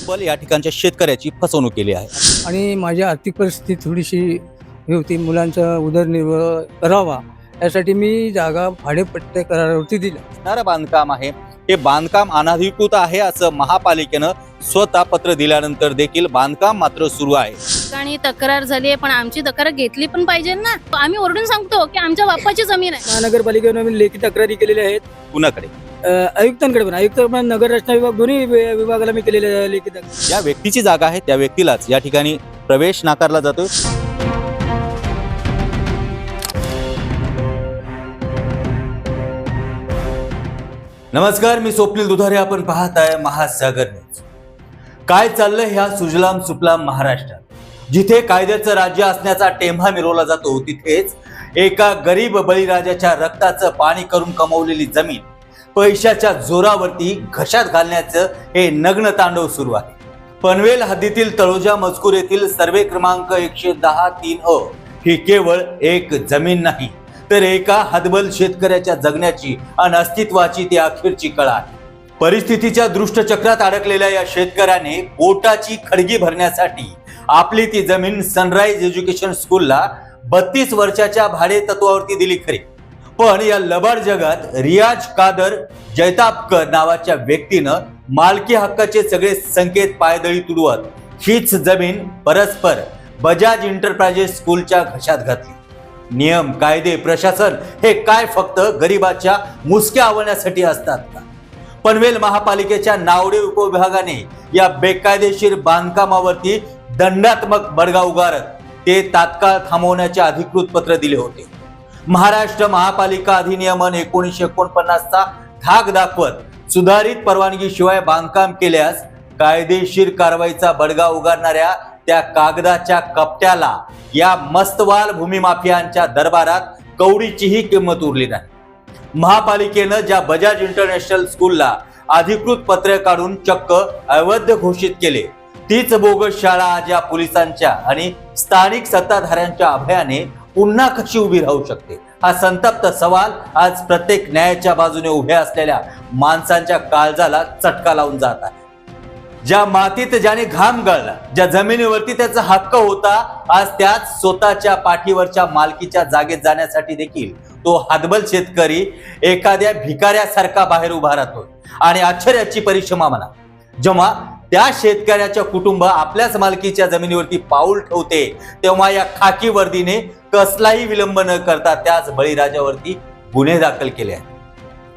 तब्बल या ठिकाणच्या शेतकऱ्याची फसवणूक केली आहे आणि माझी आर्थिक परिस्थिती थोडीशी हे होती, मुलांचा उदरनिर्वाह करावा यासाठी मी जागा भाडेपट्टे करारावरती दिली. असणारं बांधकाम आहे हे बांधकाम अनधिकृत आहे असं महापालिकेनं स्वतः पत्र दिल्यानंतर देखील बांधकाम मात्र सुरू आहे. ठिकाणी तक्रार झाली आहे, पण आमची तक्रार घेतली पण पाहिजे ना. आम्ही ओरडून सांगतो की आमच्या बाप्पाची जमीन आहे. महानगरपालिकेने आम्ही लेखी तक्रारी केलेल्या आहेत. कुणाकडे? आयुक्तांकडे पण, आयुक्त पण नगर रचना विभाग दोन्ही विभागाला मी केलेल्या लेखी तक्रार. या व्यक्तीची जागा आहे त्या व्यक्तीलाच या ठिकाणी प्रवेश नाकारला जातोय. नमस्कार, मी स्वप्नील दुधारे. आपण पाहत आहे महासागर न्यूज. काय चाललंय ह्या सुजलाम सुफलाम महाराष्ट्रात? जिथे कायद्याचं राज्य असण्याचा टेंभा मिरवला जातो, तिथेच एका गरीब बळीराजाच्या रक्ताचं पाणी करून कमवलेली जमीन पैशाच्या जोरावरती घशात घालण्याचं हे नग्न तांडव सुरू आहे. पनवेल हद्दीतील तळोजा मजकूर येथील सर्वे क्रमांक 110-3 ही केवळ एक जमीन नाही, तर एका हतबल शेतकऱ्याच्या जगण्याची आणि अस्तित्वाची ती अखेरची कळा आहे. परिस्थितीच्या दृष्टचक्रात अडकलेल्या या शेतकऱ्याने पोटाची खडगी भरण्यासाठी आपली ती जमीन सनराइज एज्युकेशन स्कूलला 32 वर्षाच्या भाडे तत्वावरती दिली खरी, पण या लबाड जगात रियाज कादर जैतापकर नावाच्या व्यक्तीनं मालकी हक्काचे सगळे संकेत पायदळी तुडवत हीच जमीन परस्पर बजाज एंटरप्राइजेस स्कूलच्या घशात घातली. नियम, कायदे, प्रशासन हे काय फक्त गरिबाच्या मुसक्या आवळण्यासाठी असतात का? पनवेल महापालिकेच्या नावडे उपविभागाने या बेकायदेशीर बांधकामावरती दंडात्मक बडगा उगारत ते तात्काळ थांबवण्याचे अधिकृत पत्र दिले होते. महाराष्ट्र महापालिका अधिनियमन 1949चा धाक दाखवत सुधारित परवानगीशिवाय बांधकाम केल्यास कायदेशीर कारवाईचा बडगा उगारणाऱ्या त्या कागदाच्या कपट्याला या मस्तवाल भूमी माफियांच्या दरबारात कवडीचीही किंमत उरली नाही. महापालिकेनं ज्या बजाज इंटरनॅशनल स्कूलला अधिकृत पत्र काढून चक्क अवैध घोषित केले, तीच बोगस शाळा आज या पोलिसांच्या आणि स्थानिक सत्ताधाऱ्यांच्या अभयाने पुन्हा कशी उभी राहू शकते? हा संतप्त सवाल आज प्रत्येक न्यायाच्या बाजूने उभ्या असलेल्या माणसांच्या काळजाला चटका लावून जात आहे. ज्या मातीत ज्याने घाम गाळला, ज्या जमिनीवरती त्याचा हक्क होता, आज त्याच स्वतःच्या पाठीवरच्या मालकीच्या जागेत जाण्यासाठी देखील तो हतबल शेतकरी एखाद्या भिकाऱ्यासारखा बाहेर उभा राहतो. आणि आश्चर्याची परिश्रमा म्हणा, जेव्हा त्या शेतकऱ्याच्या कुटुंब आपल्याच मालकीच्या जमिनीवरती पाऊल ठेवते, तेव्हा या खाकी वर्दीने कसलाही विलंब न करता त्याच बळीराजावरती गुन्हे दाखल केले आहेत.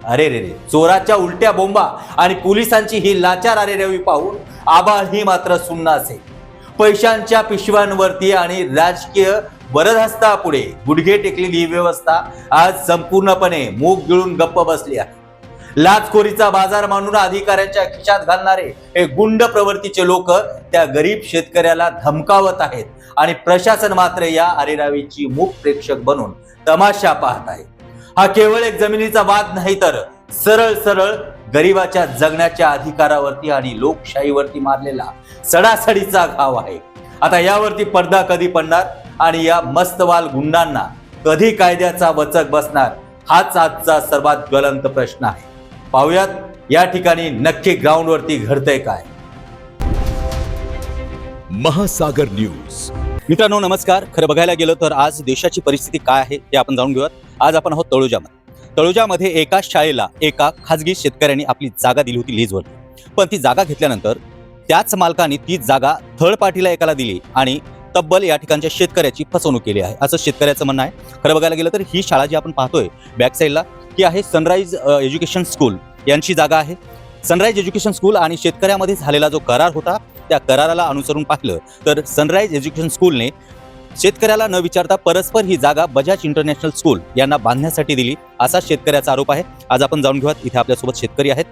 अरे रे रे, चोराच्या उलट्या बोंबा आणि पोलिसांची ही लाचार अरेरावी पाहून आबाळ ही मात्र सुन्न असेल. पैशांच्या पिशव्यांवरती आणि राजकीय वरदहस्तापुढे गुडघे टेकलेली ही व्यवस्था आज संपूर्णपणे मूग गिळून गप्प बसली आहे. लाचखोरीचा बाजार मानून अधिकाऱ्यांच्या खिशात घालणारे हे गुंड प्रवृत्तीचे लोक त्या गरीब शेतकऱ्याला धमकावत आहेत आणि प्रशासन मात्र या अरेरावीची मूक प्रेक्षक बनून तमाशा पाहत आहे. हा केवळ एक जमिनीचा वाद नाही, तर सरळ सरळ गरिबाच्या जगण्याच्या अधिकारावरती आणि लोकशाहीवरती मारलेला सडासडीचा घाव आहे. आता यावरती पडदा कधी पडणार आणि या मस्तवाल गुंडांना कधी कायद्याचा वचक बसणार, हाच आजचा सर्वात ज्वलंत प्रश्न आहे. पाहूयात या ठिकाणी नक्की ग्राउंडवरती घडतंय काय. महासागर न्यूज. मित्रांनो नमस्कार. खरं बघायला गेलं तर आज देशाची परिस्थिती काय आहे ते आपण जाणून घेऊयात. आज आपण आहोत तळोजामध्ये एका शाळेला एका खाजगी शेतकऱ्यांनी आपली जागा दिली होती लीजवर, पण ती जागा घेतल्यानंतर त्याच मालकाने ती जागा थर्ड पार्टीला एकाला दिली आणि तब्बल या ठिकाणच्या शेतकऱ्याची फसवणूक केली आहे असं शेतकऱ्याचं म्हणणं आहे. खरं बघायला गेलं तर ही शाळा जी आपण पाहतोय बॅक साईडला ही आहे सनराइज एज्युकेशन स्कूल यांची जागा आहे. सनराइज एज्युकेशन स्कूल आणि शेतकऱ्यामध्ये झालेला जो करार होता त्या कराराला अनुसरून पाहिलं तर सनराइज एज्युकेशन स्कूलने शेतकऱ्याला न विचारता परस्पर ही जागा बजाज इंटरनॅशनल स्कूल यांना बांधण्यासाठी दिली असा शेतकऱ्याचा आरोप आहे. आज आपण जाणून घेऊयात. इथे आपल्यासोबत शेतकरी आहेत.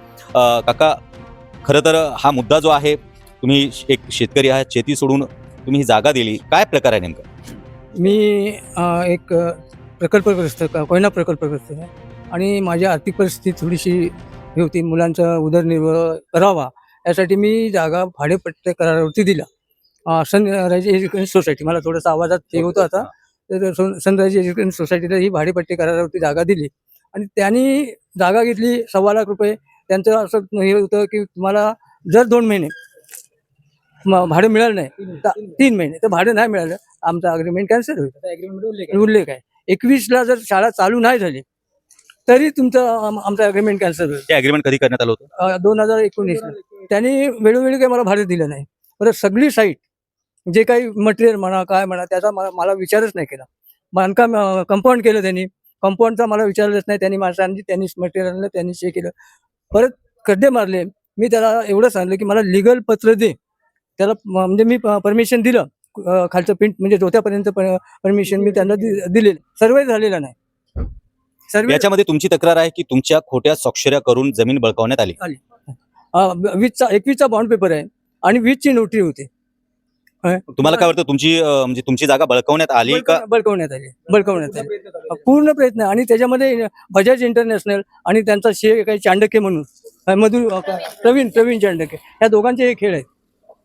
काका, खरं तर हा मुद्दा जो आहे, तुम्ही एक शेतकरी आहात, शेती सोडून तुम्ही ही जागा दिली, काय प्रकार आहे नेमका? मी एक प्रकल्पग्रस्त कोयना प्रकल्पग्रस्त आहे आणि माझी आर्थिक परिस्थिती थोडीशी हे होती, मुलांचा उदरनिर्वाह करावा यासाठी मी जागा भाडेपट्टे करारावरती दिला. सनराइज एज्युकेशन सोसायटी, मला थोडासा आवाजात हे होतं आता, तर सनराइज एज्युकेशन सोसायटीला ही भाडेपट्टे करारावरती जागा दिली आणि त्यांनी जागा घेतली. ₹1.25 लाख. त्यांचं असं हे होतं की तुम्हाला जर 2 महिने भाडं मिळालं नाही 3 महिने तर भाडं नाही मिळालं, आमचं अग्रीमेंट कॅन्सल होईल. अग्रीमेंट उल्लेख आहे 21ला जर शाळा चालू नाही झाली तरी तुमचं आमचं अग्रीमेंट कॅन्सल होईल. ते अग्रीमेंट कधी करण्यात आलं होतं? 2019ला त्यांनी वेळोवेळी काही मला भाडं दिलं नाही. परत सगळी साईट जे काही मटेरियल म्हणा काय म्हणा त्याचा मला विचारच नाही केला. बांधकाम कंपाऊंड केलं त्यांनी, कंपाऊंडचा मला विचारलंच नाही. त्यांनी माणसांनी त्यांनीच मटेरियल आणलं, त्यांनीच हे केलं. परत खड्डे मारले. मी त्याला एवढं सांगितलं की मला लिगल पत्र दे. त्याला म्हणजे मी परमिशन दिलं, खालचं पिंट म्हणजे जोत्यापर्यंत परमिशन मी त्यांना दिलेलं. सर्वे झालेला नाही. सर्वे याच्यामध्ये तुमची तक्रार आहे की तुमच्या खोट्या स्वाक्षऱ्या करून जमीन बळकावण्यात आली. 21चा बॉन्ड पेपर आहे आणि 20ची नोटरी होती. तुम्हाला काय वाटतं तुमची म्हणजे तुमची जागा बळकावण्यात आली का? बळकवण्यात आली पूर्ण प्रयत्न. आणि त्याच्यामध्ये बजाज इंटरनॅशनल आणि त्यांचा काही चांडके म्हणून प्रवीण चांडके या दोघांचे हे खेळ आहेत.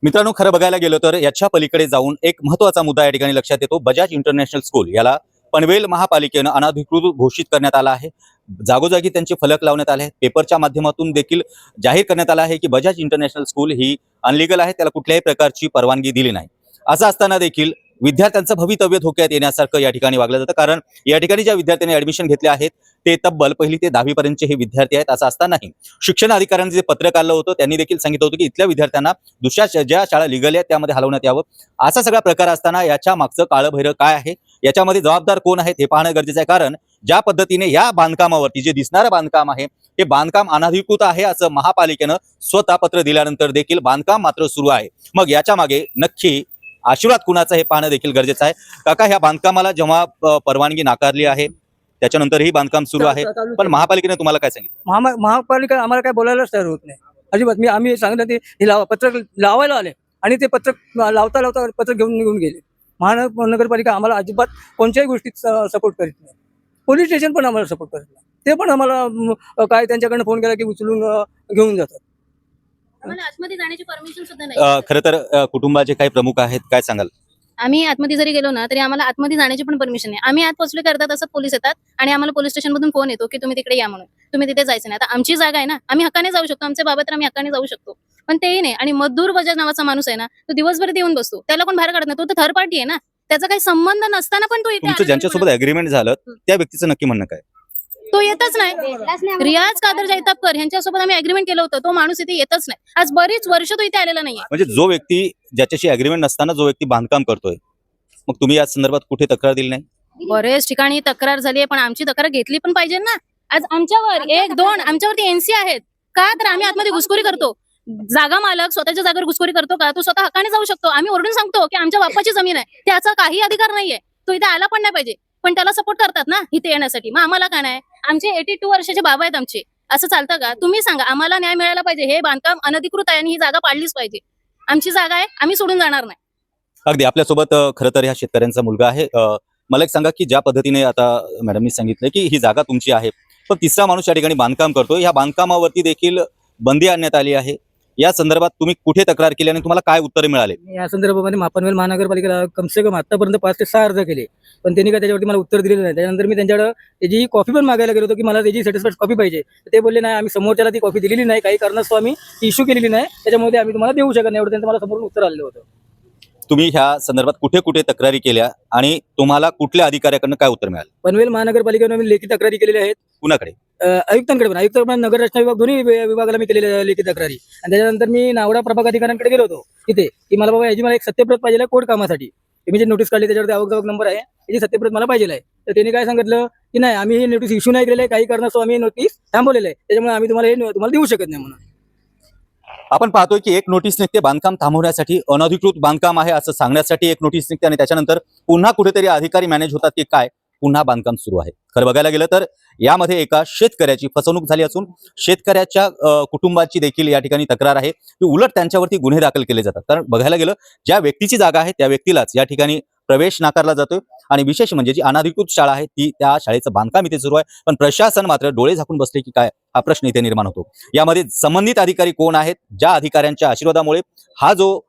मित्रांनो, खरं बघायला गेलो तर याच्या पलीकडे जाऊन एक महत्वाचा मुद्दा या ठिकाणी लक्षात येतो. बजाज इंटरनॅशनल स्कूल याला पनवेल महापालिकेनं अनधिकृत घोषित करण्यात आला आहे. जागोजागी त्यांचे फलक लावण्यात आले आहेत. पेपरच्या माध्यमातून देखील जाहीर करण्यात आलं आहे की बजाज इंटरनॅशनल स्कूल ही अनलिगल आहे, त्याला कुठल्याही प्रकारची परवानगी दिली नाही. असं असताना देखील विद्यार्थ्यांचं भवितव्य धोक्यात येण्यासारखं या ठिकाणी वागलं जातं. कारण या ठिकाणी ज्या विद्यार्थ्यांनी ऍडमिशन घेतले आहेत ते तब्बल 1ली ते 10वी पर्यंतचे हे विद्यार्थी आहेत. असं असतानाही शिक्षण अधिकाऱ्यांनी जे पत्र काढलं होतं त्यांनी देखील सांगितलं होतं की इथल्या विद्यार्थ्यांना दुसऱ्या ज्या शाळा लिगल आहेत त्यामध्ये हलवण्यात यावं. असा सगळा प्रकार असताना याच्या मागचं काळं भैरं काय आहे, याच्यामध्ये जबाबदार कोण आहेत हे पाहणं गरजेचं आहे. कारण ज्या पद्धतीने या बांधकामावरती जे दिसणारं बांधकाम आहे हे बांधकाम अनधिकृत आहे असं महापालिकेनं स्वतः पत्र दिल्यानंतर देखील बांधकाम मात्र सुरू आहे. मग याच्या मागे नक्की आशीर्वाद कुणाचा हे पाहणं देखील गरजेचं आहे. काका, ह्या बांधकामाला जेव्हा परवानगी नाकारली आहे त्याच्यानंतरही बांधकाम सुरू आहे, पण महापालिकेने तुम्हाला काय सांगितलं? महापालिका आम्हाला काय बोलायलाच तयार होत नाही अजिबात. आम्ही सांगितलं ते पत्रक लावायला आले आणि ते पत्रक लावता पत्रक घेऊन निघून गेले. महानगरपालिका आम्हाला अजिबात कोणत्याही गोष्टीत सपोर्ट करीत नाही. पोलीस स्टेशन पण आम्हाला सपोर्ट करत नाही. ते पण आम्हाला काय त्यांच्याकडनं फोन केला की उचलून घेऊन जातात. आम्हाला आतमध्ये जाण्याची परमिशन सुद्धा नाही. खरं तर कुटुंबाचे काही प्रमुख आहेत, काय सांगाल? आम्ही आतमध्ये जरी गेलो ना तरी आम्हाला आतमध्ये जाण्याची पण परमिशन नाही. आम्ही आत पोहोचले करतात असं पोलीस येतात आणि आम्हाला पोलीस स्टेशन मधून फोन येतो की तुम्ही तिकडे या म्हणून. तुम्ही तिथे जायचं नाही. आता आमची जागा आहे ना, आम्ही हक्काने जाऊ शकतो. आमचे बाबा तर आम्ही हक्काने जाऊ शकतो, पण तेही नाही. आणि मधुर बजाज नावाचा माणूस आहे ना, तो दिवसभर येऊन बसतो. त्याला कोण बाहेर काढत नाही. तो तर थर्ड पार्टी आहे ना, त्याचा काही संबंध नसताना पण तो इथे तुमचं ज्यांच्यासोबत अग्रीमेंट झालं त्या व्यक्तीचं नक्की म्हणणं काय? तो येतच नाही. रियाज कादर जैतापकर यांच्यासोबत आम्ही अग्रीमेंट केलं होतं. तो माणूस इथे येतच नाही. आज बरीच वर्ष तो इथे आलेला नाहीये. म्हणजे जो व्यक्ती ज्याच्याशी अग्रीमेंट नसताना जो व्यक्ती बांधकाम करतोय, मग तुम्ही या संदर्भात कुठे तक्रार दिली नाही? बरेच ठिकाणी तक्रार झाली आहे, पण आमची तक्रार घेतली पण पाहिजे ना. आज आमच्यावर 1-2 आमच्यावरती एनसी आहेत का? तर आम्ही आतमध्ये घुसखोरी करतो. जागा मालक स्वतःच्या जागेवर घुसखोरी करतो का? तो स्वतः हक्काने जाऊ शकतो. आम्ही ओरडून सांगतो की आमच्या बाप्पाची जमीन आहे, त्याचा काही अधिकार नाहीये. तो इथे आला पण नाही पाहिजे, पण त्याला सपोर्ट करतात ना इथे येण्यासाठी. मग आम्हाला का नाही? आमचे 82 वर्षाचे बाबा आहेत आमचे. असं चालतं का? तुम्ही सांगा. आम्हाला न्याय मिळाला पाहिजे. हे बांधकाम अनधिकृत आहे आणि ही जागा पाडलीच पाहिजे. आमची जागा आहे, आम्ही सोडून जाणार नाही. अगदी आपल्यासोबत खरं तर ह्या शेतकऱ्यांचा मुलगा आहे. मला एक सांगा की ज्या पद्धतीने आता मॅडमनी सांगितलं की ही जागा तुमची आहे, पण तिसरा माणूस या ठिकाणी बांधकाम करतो, या बांधकामावरती देखील बंदी आणण्यात आली आहे. या संदर्भात तुम्ही कुठे तक्रार केली आणि तुम्हाला काय उत्तरे मिळाले? या संदर्भामध्ये पनवेल महानगरपालिकेला कमसे कम आतापर्यंत 5 ते 6 अर्ज केले, पण त्यांनी काय त्याच्यावरती मला उत्तर दिलेलं नाही. त्याच्यानंतर मी त्यांच्याकडे त्याची कॉपी पण मागायला गेलो होतो की मला त्याची सॅटिस्फाईड कॉपी पाहिजे. ते बोलले नाही, आम्ही समोरच्याला ती कॉपी दिलेली नाही, काही कारणास्तव आम्ही इश्यू केलेली नाही, त्याच्यामध्ये आम्ही तुम्हाला देऊ शकत नाही, एवढं त्यांचं मला समोरून उत्तर आलेलं होतं. तुम्ही ह्या संदर्भात कुठे कुठे तक्रारी केल्या आणि तुम्हाला कुठल्या अधिकाऱ्याकडनं काय उत्तर मिळालं? पनवेल महानगरपालिकेने मी लेखी तक्रारी केलेल्या आहेत. कुणाकडे? आयुक्तांकडे पण, आयुक्त नगर रचना विभाग दोन्ही विभागाला मी केलेल्या लेखी तक्रारी. आणि त्याच्यानंतर मी नावडा प्रभाग अधिकाऱ्यांकडे गेलो होतो तिथे की मला बाबा याची मला एक सत्यप्रत पाहिजे कोर्ट कामासाठी. मी जे नोटीस काढली त्याच्यावरती आवक नंबर आहे, याची सत्यप्रत मला पाहिजे आहे. तर त्यांनी काय सांगितलं की नाही, आम्ही ही नोटीस इश्यू नाही केलेलं आहे, काही कारणास्तव आम्ही नोटीस थांबवलेलं आहे, त्याच्यामुळे आम्ही तुम्हाला देऊ शकत नाही म्हणून. आपण पाहतोय की एक नोटीस निघते बांधकाम थांबवण्यासाठी, अनधिकृत बांधकाम आहे असं सांगण्यासाठी एक नोटीस निघते आणि त्याच्यानंतर पुन्हा कुठेतरी अधिकारी मॅनेज होतात की काय, पुन्हा बांधकाम सुरू आहे. खरं बघायला गेलं तर यामध्ये एका शेतकऱ्याची फसवणूक झाली असून शेतकऱ्याच्या कुटुंबाची देखील या ठिकाणी तक्रार आहे की उलट त्यांच्यावरती गुन्हे दाखल केले जातात. कारण बघायला गेलं ज्या व्यक्तीची जागा आहे त्या व्यक्तीलाच या ठिकाणी प्रवेश नाकारला जातोय आणि विशेष म्हणजे जी अनधिकृत शाळा आहे ती त्या शाळेचं बांधकाम इथे सुरू आहे, पण प्रशासन मात्र डोळे झाकून बसले की काय, हा प्रश्न इथे निर्माण होतो. यामध्ये संबंधित अधिकारी कोण आहेत, ज्या अधिकाऱ्यांच्या आशीर्वादामुळे हा जो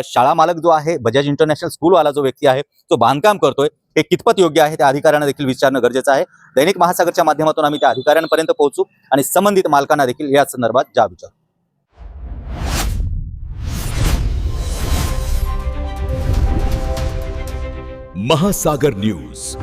शाळा मालक जो आहे, बजाज इंटरनॅशनल स्कूलवाला जो व्यक्ती आहे तो बांधकाम करतोय, हे कितपत योग्य आहे त्या अधिकाऱ्यांना देखील विचारणं गरजेचं आहे. दैनिक महासागरच्या माध्यमातून आम्ही त्या अधिकाऱ्यांपर्यंत पोहोचू आणि संबंधित मालकांना देखील या संदर्भात जाब विचारू. महासागर न्यूज.